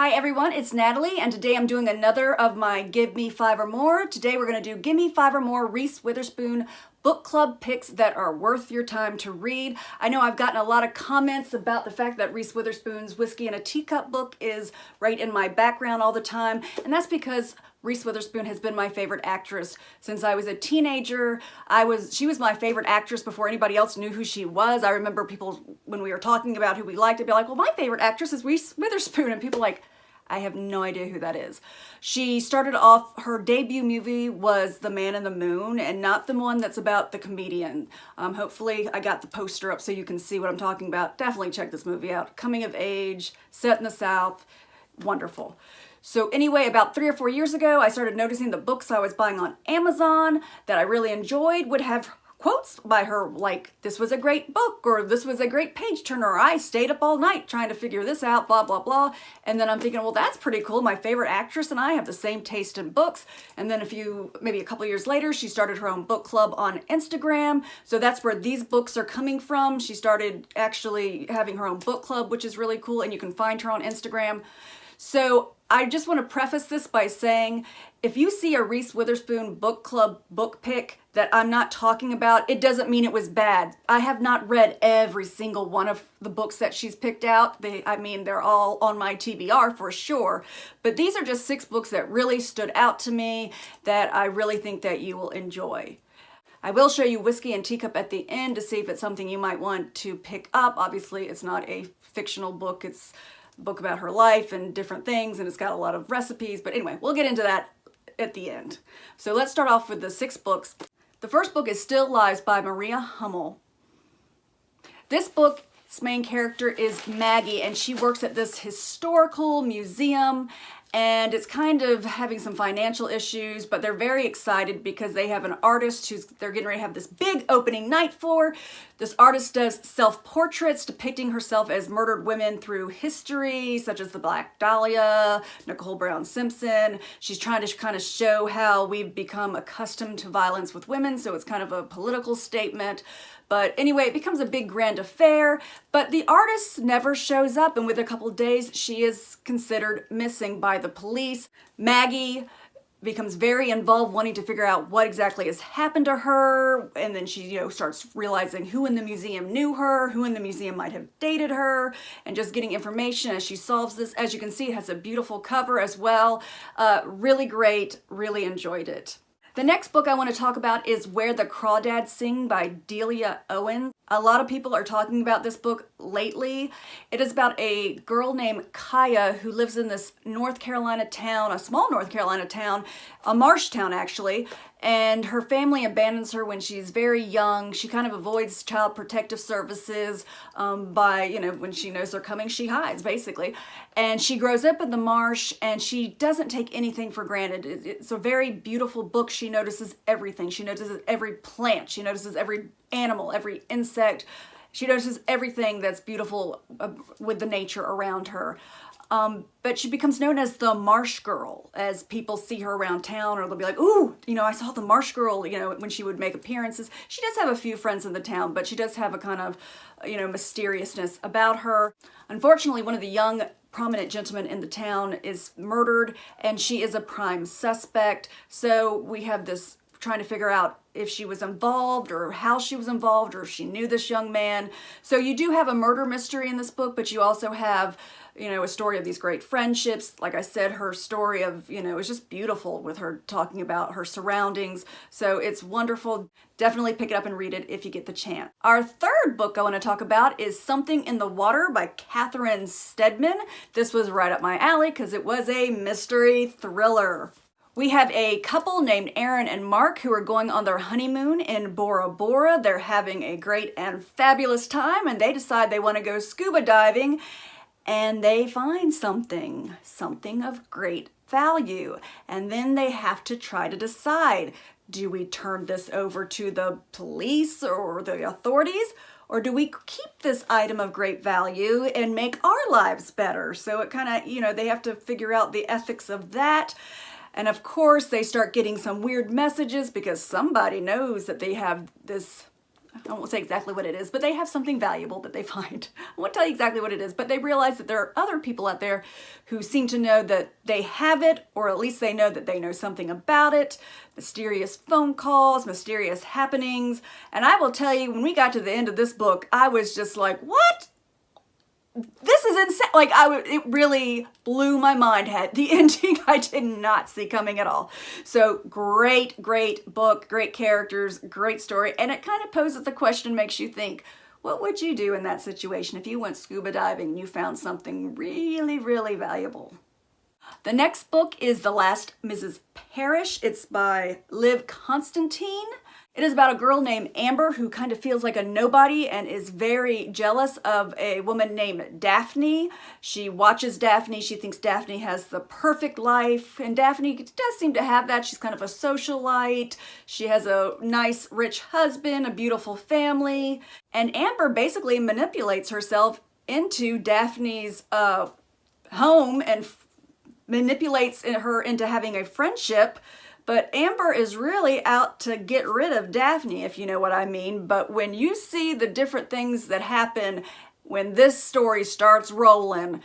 Hi everyone, it's Natalie, and today I'm doing another of my Give Me 5 or More. Today we're going to do Give Me 5 or More Reese Witherspoon book club picks that are worth your time to read. I know I've gotten a lot of comments about the fact that Reese Witherspoon's Whiskey in a Teacup book is right in my background all the time, and that's because Reese Witherspoon has been my favorite actress since I was a teenager. She was my favorite actress before anybody else knew who she was. I remember people, when we were talking about who we liked, to be like, well, my favorite actress is Reese Witherspoon, and people like, I have no idea who that is. She started off, her debut movie was The Man in the Moon, and not the one that's about the comedian. Hopefully I got the poster up so you can see what I'm talking about. Definitely check this movie out. Coming of age, set in the South, wonderful. So anyway, about 3 or 4 years ago, I started noticing the books I was buying on Amazon that I really enjoyed would have quotes by her like, this was a great book, or this was a great page turner, or I stayed up all night trying to figure this out, blah, blah, blah. And then I'm thinking, well, that's pretty cool. My favorite actress and I have the same taste in books. And then maybe a couple years later, she started her own book club on Instagram. So that's where these books are coming from. She started actually having her own book club, which is really cool. And you can find her on Instagram. So I just want to preface this by saying, if you see a Reese Witherspoon book club book pick that I'm not talking about, it doesn't mean it was bad. I have not read every single one of the books that she's picked out. They're all on my TBR for sure. But these are just 6 books that really stood out to me that I really think that you will enjoy. I will show you Whiskey and Teacup at the end to see if it's something you might want to pick up. Obviously, it's not a fictional book. It's a book about her life and different things, and it's got a lot of recipes. But anyway, we'll get into that at the end. So let's start off with the 6 books. The first book is Still Lives by Maria Hummel. This book's main character is Maggie, and she works at this historical museum, and it's kind of having some financial issues, but they're very excited because they have an artist they're getting ready to have this big opening night for. This artist does self-portraits depicting herself as murdered women through history, such as the Black Dahlia, Nicole Brown Simpson. She's trying to kind of show how we've become accustomed to violence with women, so it's kind of a political statement. But anyway, it becomes a big grand affair, but the artist never shows up, and within a couple of days, she is considered missing by the police. Maggie becomes very involved, wanting to figure out what exactly has happened to her, and then she, starts realizing who in the museum knew her, who in the museum might have dated her, and just getting information as she solves this. As you can see, it has a beautiful cover as well. Really great, really enjoyed it. The next book I want to talk about is Where the Crawdads Sing by Delia Owens. A lot of people are talking about this book lately. It is about a girl named Kaya who lives in this North Carolina town, a small North Carolina town, a marsh town actually, and her family abandons her when she's very young. She kind of avoids child protective services when she knows they're coming, she hides basically. And she grows up in the marsh, and she doesn't take anything for granted. It's a very beautiful book. She notices everything. She notices every plant. She notices every animal, every insect. She notices everything that's beautiful with the nature around her. But she becomes known as the Marsh Girl as people see her around town, or they'll be like, ooh, I saw the Marsh Girl, when she would make appearances. She does have a few friends in the town, but she does have a kind of, mysteriousness about her. Unfortunately, one of the young prominent gentlemen in the town is murdered, and she is a prime suspect. So we have this trying to figure out if she was involved, or how she was involved, or if she knew this young man. So you do have a murder mystery in this book, but you also have a story of these great friendships. Like I said, her story of, is just beautiful with her talking about her surroundings. So it's wonderful. Definitely pick it up and read it if you get the chance. Our third book I want to talk about is Something in the Water by Catherine Steadman. This was right up my alley because it was a mystery thriller. We have a couple named Aaron and Mark who are going on their honeymoon in Bora Bora. They're having a great and fabulous time, and they decide they want to go scuba diving, and they find something of great value. And then they have to try to decide, do we turn this over to the police or the authorities? Or do we keep this item of great value and make our lives better? So it kind of, they have to figure out the ethics of that. And of course, they start getting some weird messages because somebody knows that they have this I won't say exactly what it is, but they have something valuable that they find. I won't tell you exactly what it is, but they realize that there are other people out there who seem to know that they have it, or at least they know that they know something about it. Mysterious phone calls, mysterious happenings. And I will tell you, when we got to the end of this book, I was just like, what? This is insane. Like, it really blew my mind. The ending I did not see coming at all. So great book, great characters, great story. And it kind of poses the question, makes you think, what would you do in that situation if you went scuba diving and you found something really valuable? The next book is The Last Mrs. Parrish. It's by Liv Constantine. It is about a girl named Amber who kind of feels like a nobody and is very jealous of a woman named Daphne. She watches Daphne. She thinks Daphne has the perfect life, and Daphne does seem to have that. She's kind of a socialite. She has a nice, rich husband, a beautiful family, and Amber basically manipulates herself into Daphne's home and manipulates her into having a friendship. But Amber is really out to get rid of Daphne, if you know what I mean. But when you see the different things that happen when this story starts rolling,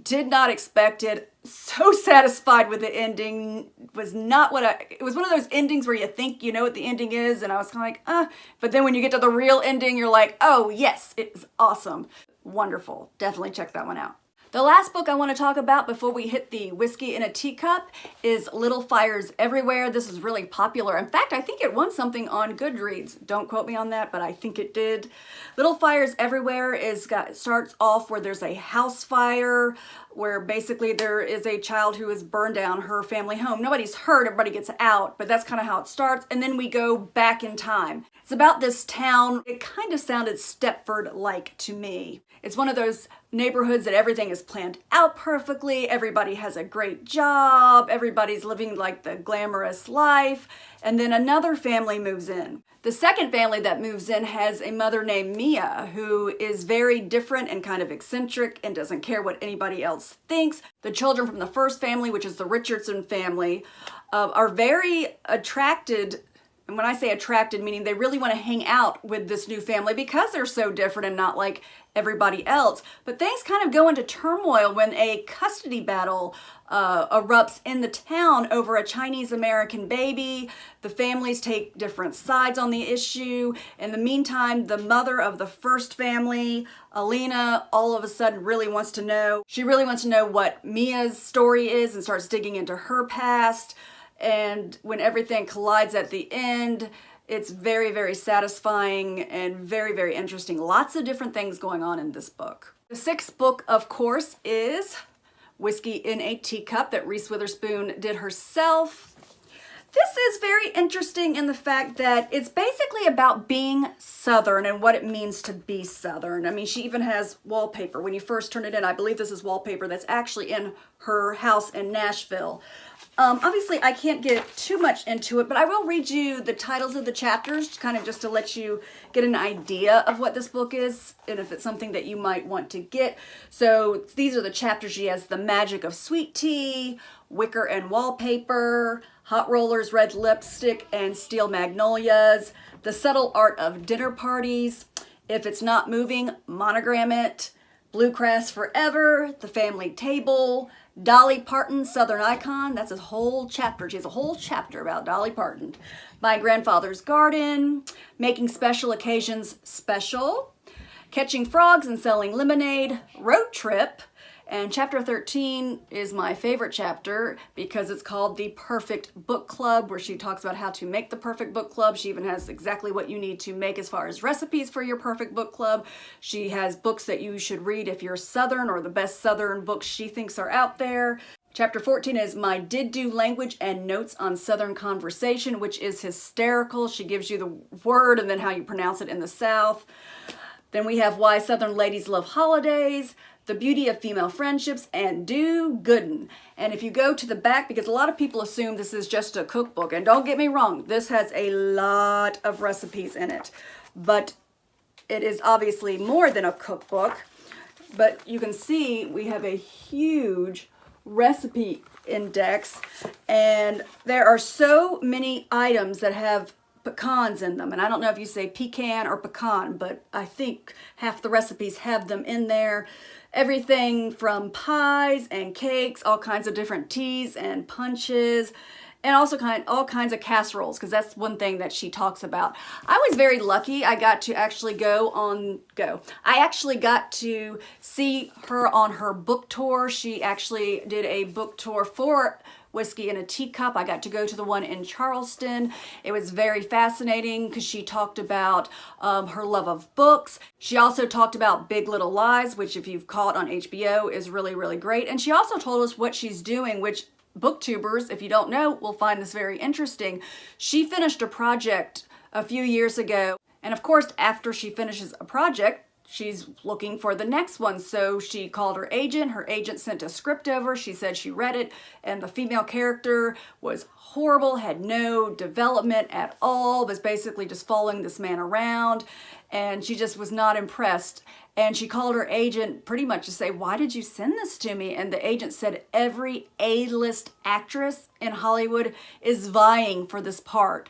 did not expect it. So satisfied with the ending. Was not what it was one of those endings where you think you know what the ending is, and I was kind of like, But then when you get to the real ending, you're like, oh yes, it's awesome. Wonderful. Definitely check that one out. The last book I want to talk about before we hit the whiskey in a teacup is Little Fires Everywhere. This is really popular. In fact, I think it won something on Goodreads. Don't quote me on that, but I think it did. Little Fires Everywhere starts off where there's a house fire, where basically there is a child who has burned down her family home. Nobody's hurt, everybody gets out, but that's kind of how it starts. And then we go back in time. It's about this town. It kind of sounded Stepford-like to me. It's one of those neighborhoods that everything is planned out perfectly. Everybody has a great job. Everybody's living like the glamorous life. And then another family moves in. The second family that moves in has a mother named Mia, who is very different and kind of eccentric and doesn't care what anybody else thinks. The children from the first family, which is the Richardson family, are very attracted. And when I say attracted, meaning they really want to hang out with this new family because they're so different and not like everybody else. But things kind of go into turmoil when a custody battle erupts in the town over a Chinese-American baby. The families take different sides on the issue. In the meantime, the mother of the first family, Alina, all of a sudden really wants to know. She really wants to know what Mia's story is and starts digging into her past. And when everything collides at the end, it's very satisfying and very interesting. Lots of different things going on in this book. The sixth book, of course, is Whiskey in a Teacup that Reese Witherspoon did herself. This is very interesting in the fact that it's basically about being Southern and what it means to be Southern. I mean, she even has wallpaper. When you first turn it in, I believe this is wallpaper that's actually in her house in Nashville. Obviously, I can't get too much into it, but I will read you the titles of the chapters, kind of just to let you get an idea of what this book is and if it's something that you might want to get. So these are the chapters. She has The Magic of Sweet Tea, Wicker and Wallpaper, Hot Rollers, Red Lipstick, and Steel Magnolias, The Subtle Art of Dinner Parties, If It's Not Moving, Monogram It, Bluegrass Forever, The Family Table, Dolly Parton, Southern Icon. That's a whole chapter. She has a whole chapter about Dolly Parton. My Grandfather's Garden, Making Special Occasions Special, Catching Frogs and Selling Lemonade, Road Trip, and chapter 13 is my favorite chapter because it's called The Perfect Book Club, where she talks about how to make the perfect book club. She even has exactly what you need to make as far as recipes for your perfect book club. She has books that you should read if you're Southern, or the best Southern books she thinks are out there. Chapter 14 is My Did-Do Language and Notes on Southern Conversation, which is hysterical. She gives you the word and then how you pronounce it in the South. Then we have Why Southern Ladies Love Holidays, The Beauty of Female Friendships, and Do Goodin'. And if you go to the back, because a lot of people assume this is just a cookbook, and don't get me wrong, this has a lot of recipes in it, but it is obviously more than a cookbook. But you can see we have a huge recipe index, and there are so many items that have pecans in them. And I don't know if you say pecan or pecan, but I think half the recipes have them in there. Everything from pies and cakes, all kinds of different teas and punches, and also all kinds of casseroles, because that's one thing that she talks about. I was very lucky. I got to actually I actually got to see her on her book tour. She actually did a book tour for Whiskey in a Teacup. I got to go to the one in Charleston. It was very fascinating because she talked about her love of books. She also talked about Big Little Lies, which if you've caught on HBO is really, really great. And she also told us what she's doing, which booktubers, if you don't know, will find this very interesting. She finished a project a few years ago. And of course, after she finishes a project, she's looking for the next one. So she called her agent. Her agent sent a script over. She said she read it, and the female character was horrible, had no development at all, was basically just following this man around, and she just was not impressed. And she called her agent pretty much to say, why did you send this to me? And the agent said, every A-list actress in Hollywood is vying for this part.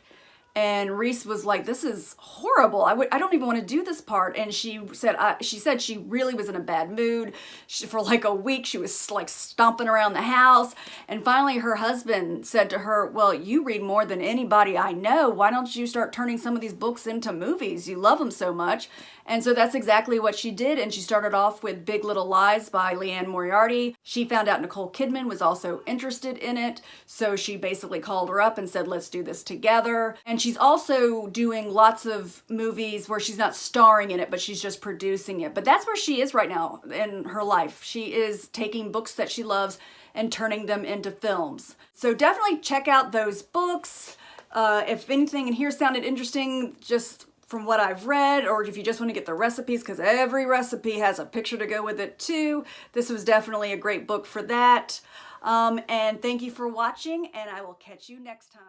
And Reese was like, this is horrible. I don't even want to do this part. And she said she really was in a bad mood. For like a week, she was like stomping around the house. And finally, her husband said to her, well, you read more than anybody I know. Why don't you start turning some of these books into movies? You love them so much. And so that's exactly what she did. And she started off with Big Little Lies by Leanne Moriarty. She found out Nicole Kidman was also interested in it. So she basically called her up and said, let's do this together. And she's also doing lots of movies where she's not starring in it, but she's just producing it. But that's where she is right now in her life. She is taking books that she loves and turning them into films. So definitely check out those books. If anything in here sounded interesting, just from what I've read, or if you just want to get the recipes, because every recipe has a picture to go with it too. This was definitely a great book for that. And thank you for watching, and I will catch you next time.